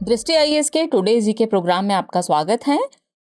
दृष्टि आईएएस के टुडे जी के प्रोग्राम में आपका स्वागत है।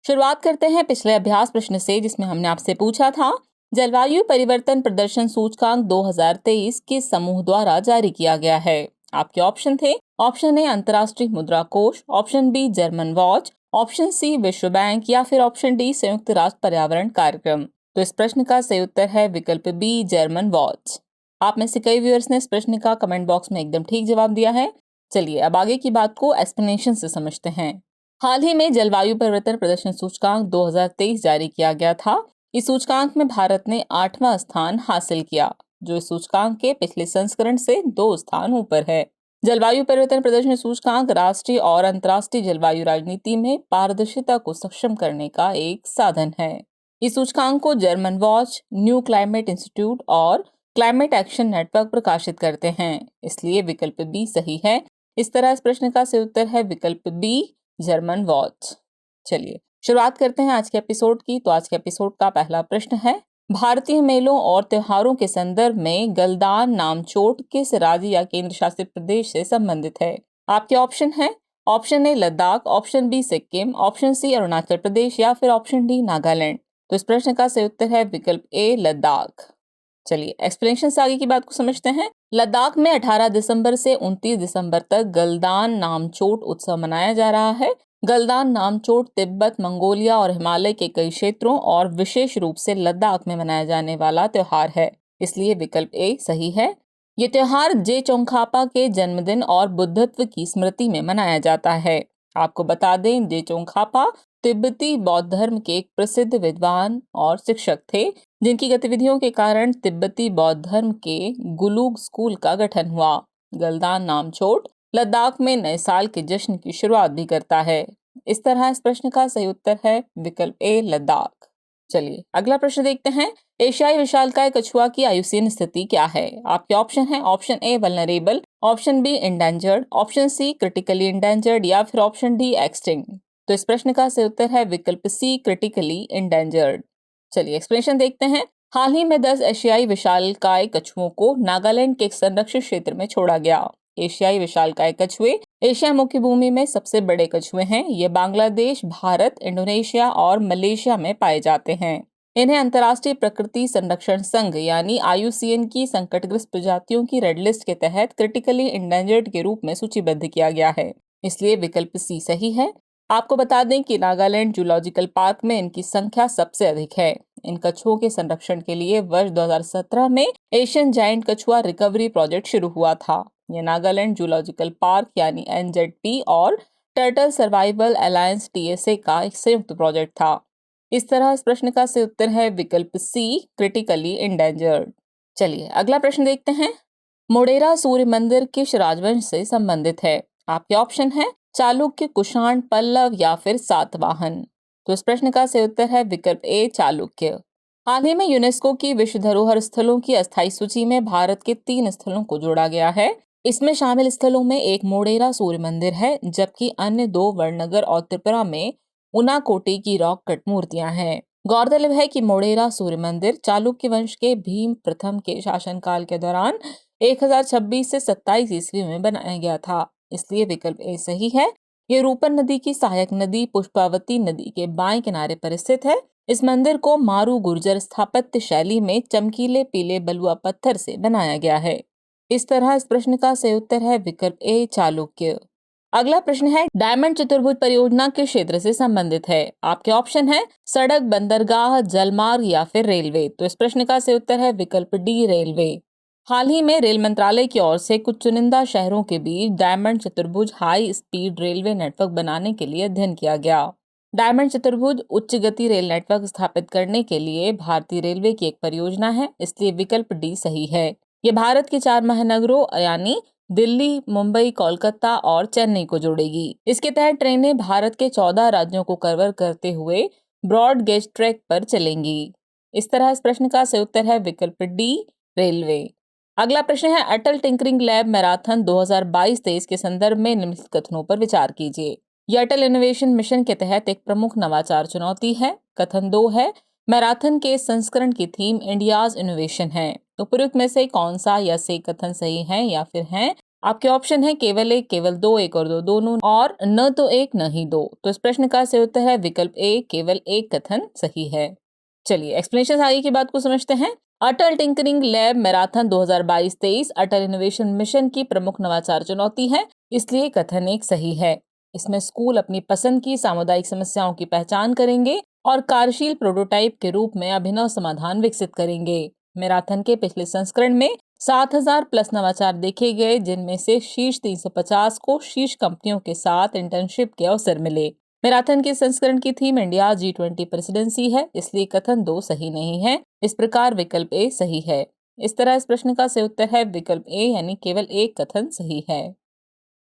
शुरुआत करते हैं पिछले अभ्यास प्रश्न से, जिसमें हमने आपसे पूछा था जलवायु परिवर्तन प्रदर्शन सूचकांक 2023 किस समूह द्वारा जारी किया गया है। आपके ऑप्शन थे ऑप्शन ए अंतर्राष्ट्रीय मुद्रा कोष, option B German watch, option C विश्व बैंक या फिर ऑप्शन डी संयुक्त राष्ट्र पर्यावरण कार्यक्रम। तो इस प्रश्न का सही उत्तर है विकल्प बी जर्मन वॉच। आप में से कई व्यूअर्स ने इस प्रश्न का कमेंट बॉक्स में एकदम ठीक जवाब दिया है। चलिए अब आगे की बात को एक्सप्लेनेशन से समझते हैं। हाल ही में जलवायु परिवर्तन प्रदर्शन सूचकांक 2023 जारी किया गया था। इस सूचकांक में भारत ने 8वां स्थान हासिल किया, जो इस सूचकांक के पिछले संस्करण से 2 स्थान ऊपर है। जलवायु परिवर्तन प्रदर्शन सूचकांक राष्ट्रीय और अंतर्राष्ट्रीय जलवायु राजनीति में पारदर्शिता को सक्षम करने का एक साधन है। इस सूचकांक को German watch, new climate institute और क्लाइमेट एक्शन नेटवर्क प्रकाशित करते हैं, इसलिए विकल्प बी सही है। इस तरह इस प्रश्न का सही उत्तर है विकल्प बी जर्मन वॉच। चलिए शुरुआत करते हैं आज के एपिसोड की। तो आज के एपिसोड का पहला प्रश्न है, भारतीय मेलों और त्योहारों के संदर्भ में गलदान नामचोट किस राज्य या केंद्र शासित प्रदेश से संबंधित है। आपके ऑप्शन है option A Ladakh, option B Sikkim, option C Arunachal Pradesh या फिर ऑप्शन डी नागालैंड। तो इस प्रश्न का सही उत्तर है विकल्प ए लद्दाख। चलिए एक्सप्लेनेशन से आगे की बात को समझते हैं। लद्दाख में 18 दिसंबर से 29 दिसंबर तक गलदान नामचोट उत्सव मनाया जा रहा है। गलदान नामचोट तिब्बत, मंगोलिया और हिमालय के कई क्षेत्रों और विशेष रूप से लद्दाख में मनाया जाने वाला त्योहार है, इसलिए विकल्प ए सही है। ये त्योहार जे चोंगखापा के जन्मदिन और बुद्धत्व की स्मृति में मनाया जाता है। आपको बता दें, जे चोंगखापा तिब्बती बौद्ध धर्म के एक प्रसिद्ध विद्वान और शिक्षक थे, जिनकी गतिविधियों के कारण तिब्बती बौद्ध धर्म के गुलूग स्कूल का गठन हुआ। गलदान नामचोट लद्दाख में नए साल के जश्न की शुरुआत भी करता है। इस तरह इस प्रश्न का सही उत्तर है विकल्प ए लद्दाख। चलिए अगला प्रश्न देखते हैं। एशियाई विशालकाय कछुआ की आयुसीन स्थिति क्या है। आपके ऑप्शन है option A vulnerable, option B endangered, option C critically endangered या फिर ऑप्शन डी एक्सटिंक्ट। तो इस प्रश्न का सही उत्तर है विकल्प सी क्रिटिकली इंडेंजर्ड। चलिए एक्सप्लेनेशन देखते हैं। हाल ही में 10 एशियाई विशालकाय कछुओं को नागालैंड के एक संरक्षित क्षेत्र में छोड़ा गया। एशियाई विशालकाय कछुए एशिया मुख्य भूमि में सबसे बड़े कछुए हैं। ये बांग्लादेश, भारत, इंडोनेशिया और मलेशिया में पाए जाते हैं। इन्हें अंतर्राष्ट्रीय प्रकृति संरक्षण संघ यानी IUCN की संकटग्रस्त प्रजातियों की रेड लिस्ट के तहत क्रिटिकली इंडेंजर्ड के रूप में सूचीबद्ध किया गया है, इसलिए विकल्प सी सही है। आपको बता दें कि नागालैंड जूलॉजिकल पार्क में इनकी संख्या सबसे अधिक है। इन कछुओं के संरक्षण के लिए वर्ष 2017 में एशियन जायंट कछुआ रिकवरी प्रोजेक्ट शुरू हुआ था। यह नागालैंड जूलॉजिकल पार्क यानी NZP और टर्टल सर्वाइवल अलायंस TSA का एक संयुक्त प्रोजेक्ट था। इस तरह इस प्रश्न का सही उत्तर है विकल्प सी क्रिटिकली इंडेंजर्ड। चलिए अगला प्रश्न देखते हैं। मोढेरा सूर्य मंदिर किस राजवंश से संबंधित है। आपके ऑप्शन है चालुक्य, कुषाण, पल्लव या फिर सातवाहन। तो इस प्रश्न का सही उत्तर है विकल्प ए चालुक्य। हाल ही में यूनेस्को की विश्व धरोहर स्थलों की अस्थायी सूची में भारत के 3 स्थलों को जोड़ा गया है। इसमें शामिल स्थलों में एक मोढेरा सूर्य मंदिर है, जबकि अन्य 2 वड़नगर और त्रिपुरा में उनाकोटी की रॉक कट मूर्तियां हैं। गौरतलब है कि मोढेरा सूर्य मंदिर चालुक्य वंश के भीम प्रथम के शासनकाल के दौरान 1026 से 27 ईस्वी में बनाया गया था, इसलिए विकल्प ए सही है। ये रूपन नदी की सहायक नदी पुष्पावती नदी के बाएं किनारे पर स्थित है। इस मंदिर को मारू गुर्जर स्थापत्य शैली में चमकीले पीले बलुआ पत्थर से बनाया गया है। इस तरह इस प्रश्न का सही उत्तर है विकल्प ए चालुक्य। अगला प्रश्न है, डायमंड चतुर्भुज परियोजना किस क्षेत्र से संबंधित है। आपके ऑप्शन है सड़क, बंदरगाह, जलमार्ग या फिर रेलवे। तो इस प्रश्न का सही उत्तर है विकल्प डी रेलवे। हाल ही में रेल मंत्रालय की ओर से कुछ चुनिंदा शहरों के बीच डायमंड चतुर्भुज हाई स्पीड रेलवे नेटवर्क बनाने के लिए अध्ययन किया गया। डायमंड चतुर्भुज उच्च गति रेल नेटवर्क स्थापित करने के लिए भारतीय रेलवे की एक परियोजना है, इसलिए विकल्प डी सही है। ये भारत के 4 महानगरों यानी दिल्ली, मुंबई, कोलकाता और चेन्नई को जोड़ेगी। इसके तहत ट्रेनें भारत के 14 राज्यों को कवर करते हुए ब्रॉड गेज ट्रैक पर चलेंगी। इस तरह इस प्रश्न का सही उत्तर है विकल्प डी रेलवे। अगला प्रश्न है, अटल टिंकरिंग लैब मैराथन 2022-23 के संदर्भ में निम्नलिखित कथनों पर विचार कीजिए। यह अटल इनोवेशन मिशन के तहत एक प्रमुख नवाचार चुनौती है। कथन 2 है, मैराथन के संस्करण की थीम इंडियाज इनोवेशन है। उपयुक्त में से कौन सा या से कथन सही है या फिर हैं आपके ऑप्शन है केवल एक, केवल दो, एक और दो, दोनों, और न तो एक न ही दो। तो इस प्रश्न का सही उत्तर है विकल्प ए, केवल एक कथन सही है। चलिए एक्सप्लेनेशन आगे की बात को समझते हैं। अटल टिंकरिंग लैब मैराथन 2022-23 अटल इनोवेशन मिशन की प्रमुख नवाचार चुनौती है, इसलिए कथन एक सही है। इसमें स्कूल अपनी पसंद की सामुदायिक समस्याओं की पहचान करेंगे और कार्यशील प्रोटोटाइप के रूप में अभिनव समाधान विकसित करेंगे। मैराथन के पिछले संस्करण में 7,000 प्लस नवाचार देखे गए, जिनमें से शीर्ष 350 को शीर्ष कंपनियों के साथ इंटर्नशिप के अवसर मिले। मैराथन के संस्करण की थीम इंडिया G20 प्रेसिडेंसी है, इसलिए कथन दो सही नहीं है। इस प्रकार विकल्प ए सही है। इस तरह इस प्रश्न का सही उत्तर है विकल्प ए, यानी केवल एक कथन सही है।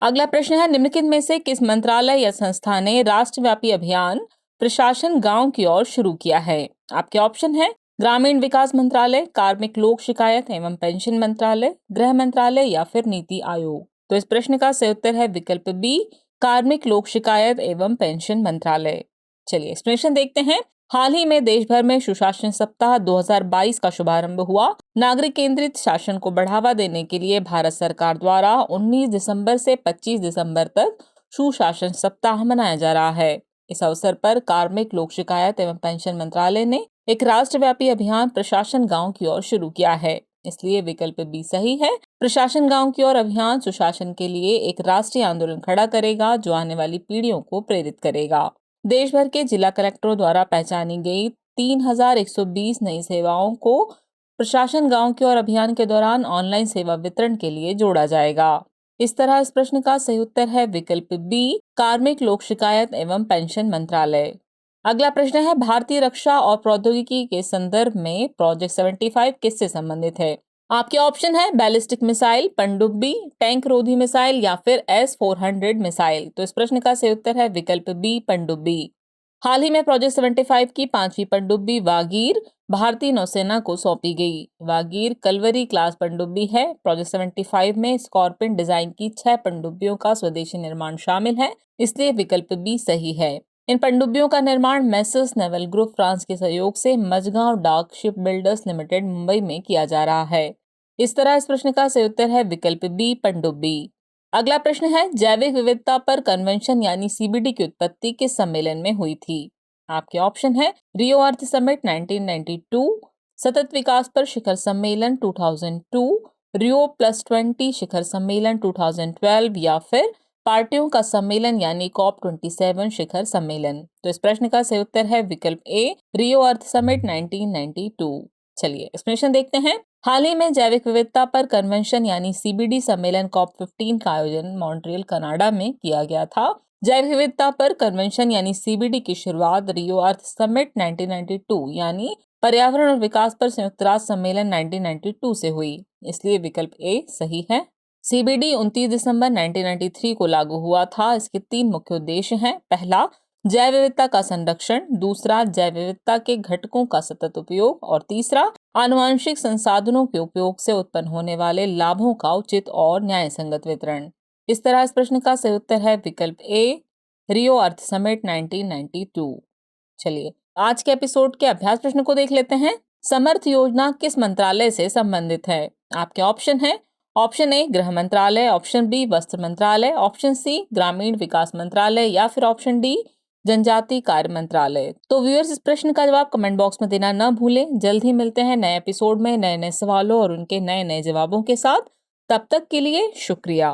अगला प्रश्न है, निम्नलिखित में से किस मंत्रालय या संस्था ने राष्ट्रव्यापी अभियान प्रशासन गांव की ओर शुरू किया है? आपके ऑप्शन है ग्रामीण विकास मंत्रालय, कार्मिक लोक शिकायत एवं पेंशन मंत्रालय, गृह मंत्रालय या फिर नीति आयोग। तो इस प्रश्न का सही उत्तर है विकल्प बी, कार्मिक लोक शिकायत एवं पेंशन मंत्रालय। चलिए एक्सप्लेनेशन देखते हैं। हाल ही में देश भर में सुशासन सप्ताह 2022 का शुभारंभ हुआ। नागरिक केंद्रित शासन को बढ़ावा देने के लिए भारत सरकार द्वारा 19 दिसंबर से 25 दिसंबर तक सुशासन सप्ताह मनाया जा रहा है। इस अवसर पर कार्मिक लोक शिकायत एवं पेंशन मंत्रालय ने एक राष्ट्रव्यापी अभियान प्रशासन गांव की ओर शुरू किया है, इसलिए विकल्प बी सही है। प्रशासन गांव की ओर अभियान सुशासन के लिए एक राष्ट्रीय आंदोलन खड़ा करेगा, जो आने वाली पीढ़ियों को प्रेरित करेगा। देश भर के जिला कलेक्टरों द्वारा पहचानी गई 3,120 नई सेवाओं को प्रशासन गांव की ओर अभियान के दौरान ऑनलाइन सेवा वितरण के लिए जोड़ा जाएगा। इस तरह इस प्रश्न का सही उत्तर है विकल्प बी, कार्मिक लोक शिकायत एवं पेंशन मंत्रालय। अगला प्रश्न है, भारतीय रक्षा और प्रौद्योगिकी के संदर्भ में प्रोजेक्ट 75 किससे संबंधित है? आपके ऑप्शन है बैलिस्टिक मिसाइल, पनडुब्बी, टैंक रोधी मिसाइल या फिर S-400 मिसाइल। तो इस प्रश्न का सही उत्तर है विकल्प बी, पनडुब्बी। हाल ही में प्रोजेक्ट 75 की 5वीं पनडुब्बी वागीर भारतीय नौसेना को सौंपी गई। वागीर कलवरी क्लास पनडुब्बी है। प्रोजेक्ट 75 में स्कॉर्पियन डिजाइन की 6 पनडुब्बियों का स्वदेशी निर्माण शामिल है, इसलिए विकल्प बी सही है। इन पनडुब्बियों का निर्माण मेसर्स नेवल ग्रुप फ्रांस के सहयोग से मझगांव डाक शिप बिल्डर्स लिमिटेड मुंबई में किया जा रहा है। इस तरह इस प्रश्न का सही उत्तर है विकल्प बी, पनडुब्बी। अगला प्रश्न है, जैविक विविधता पर कन्वेंशन यानी CBD की उत्पत्ति किस सम्मेलन में हुई थी? आपके ऑप्शन है रियो अर्थ समिट 1992, सतत विकास पर शिखर सम्मेलन 2002, रियो +20 शिखर सम्मेलन 2012 या फिर पार्टियों का सम्मेलन यानी COP27 शिखर सम्मेलन। तो इस प्रश्न का सही उत्तर है विकल्प ए, रियो अर्थ समिट 1992। चलिए एक्सप्लेनेशन देखते हैं। हाल ही में जैविक विविधता पर कन्वेंशन यानी CBD सम्मेलन COP15 का आयोजन मॉन्ट्रियल कनाडा में किया गया था। जैविक विविधता पर कन्वेंशन यानी CBD की शुरुआत रियो अर्थ समिट 1992 यानी पर्यावरण और विकास पर संयुक्त राष्ट्र सम्मेलन 1992 से हुई, इसलिए विकल्प ए सही है। CBD 29 दिसंबर 1993 को लागू हुआ था। इसके 3 मुख्य उद्देश्य हैं। पहला, जैव विविधता का संरक्षण, दूसरा, जैव विविधता के घटकों का सतत उपयोग और तीसरा, आनुवंशिक संसाधनों के उपयोग से उत्पन्न होने वाले लाभों का उचित और न्याय संगत वितरण। इस तरह इस प्रश्न का सही उत्तर है विकल्प ए, रियो अर्थ समिट 1992। चलिए आज के एपिसोड के अभ्यास प्रश्न को देख लेते हैं। समर्थ योजना किस मंत्रालय से संबंधित है? आपके ऑप्शन है ऑप्शन ए गृह मंत्रालय, ऑप्शन बी वस्त्र मंत्रालय, ऑप्शन सी ग्रामीण विकास मंत्रालय या फिर ऑप्शन डी जनजातीय कार्य मंत्रालय। तो व्यूअर्स, इस प्रश्न का जवाब कमेंट बॉक्स में देना न भूलें। जल्द ही मिलते हैं नए एपिसोड में नए नए सवालों और उनके नए नए जवाबों के साथ। तब तक के लिए शुक्रिया।